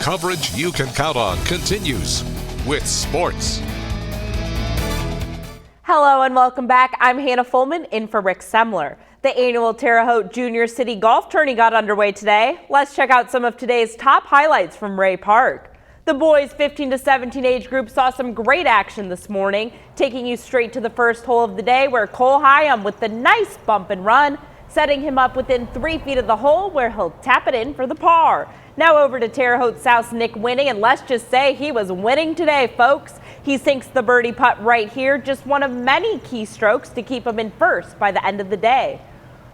Coverage you can count on continues with sports. Hello and welcome back. I'm Hannah Fullman in for Rick Semler. The annual Terre Haute Junior City Golf Tourney got underway today. Let's check out some of today's top highlights from Ray Park. The boys 15 to 17 age group saw some great action this morning, taking you straight to the first hole of the day where Cole Hyam with the nice bump and run, setting him up within 3 feet of the hole where he'll tap it in for the par. Now over to Terre Haute South's Nick Winning, and let's just say he was winning today, folks. He sinks the birdie putt right here, just one of many key strokes to keep him in first by the end of the day.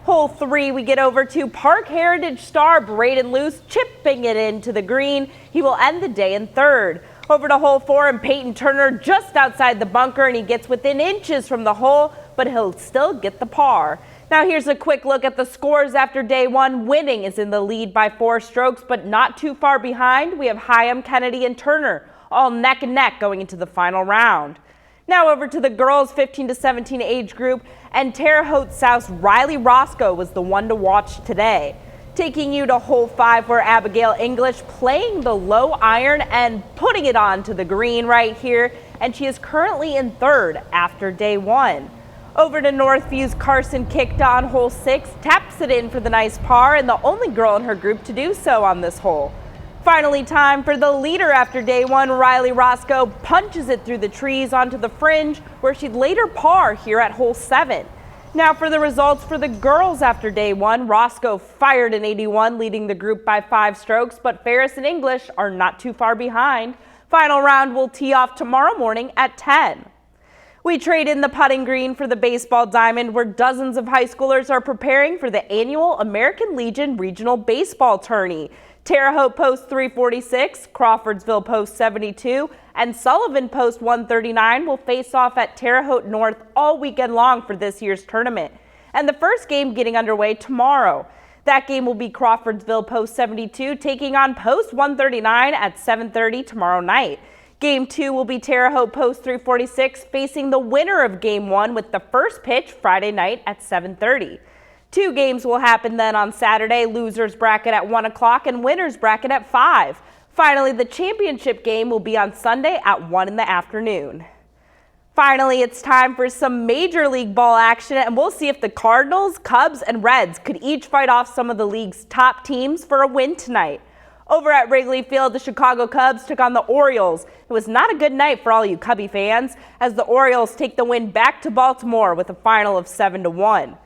Hole 3, we get over to Park Heritage star Braden Luce chipping it into the green. He will end the day in third. Over to hole 4 and Peyton Turner just outside the bunker, and he gets within inches from the hole, but he'll still get the par. Now here's a quick look at the scores after day 1. Winning is in the lead by 4 strokes, but not too far behind. We have Hyam, Kennedy, and Turner all neck and neck going into the final round. Now over to the girls 15 to 17 age group, and Terre Haute South's Riley Roscoe was the one to watch today. Taking you to hole 5 where Abigail English playing the low iron and putting it onto the green right here, and she is currently in third after day 1. Over to Northview's Carson kicked on hole 6, taps it in for the nice par, and the only girl in her group to do so on this hole. Finally, time for the leader after day 1. Riley Roscoe punches it through the trees onto the fringe where she'd later par here at hole 7. Now for the results for the girls after day 1. Roscoe fired an 81, leading the group by 5 strokes, but Ferris and English are not too far behind. Final round will tee off tomorrow morning at 10. We trade in the putting green for the baseball diamond, where dozens of high schoolers are preparing for the annual American Legion Regional Baseball Tourney. Terre Haute Post 346, Crawfordsville Post 72, and Sullivan Post 139 will face off at Terre Haute North all weekend long for this year's tournament. And the first game getting underway tomorrow. That game will be Crawfordsville Post 72 taking on Post 139 at 7:30 tomorrow night. Game 2 will be Terre Haute Post 346 facing the winner of Game 1 with the first pitch Friday night at 7:30. 2 games will happen then on Saturday, losers bracket at 1 o'clock and winners bracket at 5. Finally, the championship game will be on Sunday at 1 in the afternoon. Finally, it's time for some Major League Ball action, and we'll see if the Cardinals, Cubs, and Reds could each fight off some of the league's top teams for a win tonight. Over at Wrigley Field, the Chicago Cubs took on the Orioles. It was not a good night for all you Cubby fans, as the Orioles take the win back to Baltimore with a final of 7-1.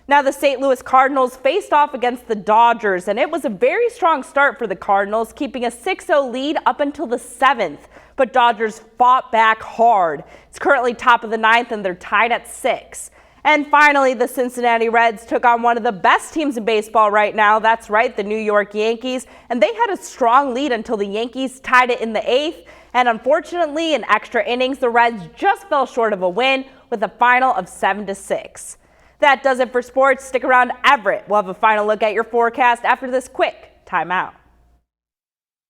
Now the St. Louis Cardinals faced off against the Dodgers, and it was a very strong start for the Cardinals, keeping a 6-0 lead up until the 7th. But Dodgers fought back hard. It's currently top of the 9th, and they're tied at 6. And finally, the Cincinnati Reds took on one of the best teams in baseball right now. That's right, the New York Yankees. And they had a strong lead until the Yankees tied it in the 8th. And unfortunately, in extra innings, the Reds just fell short of a win with a final of 7-6. That does it for sports. Stick around, Everett. We'll have a final look at your forecast after this quick timeout.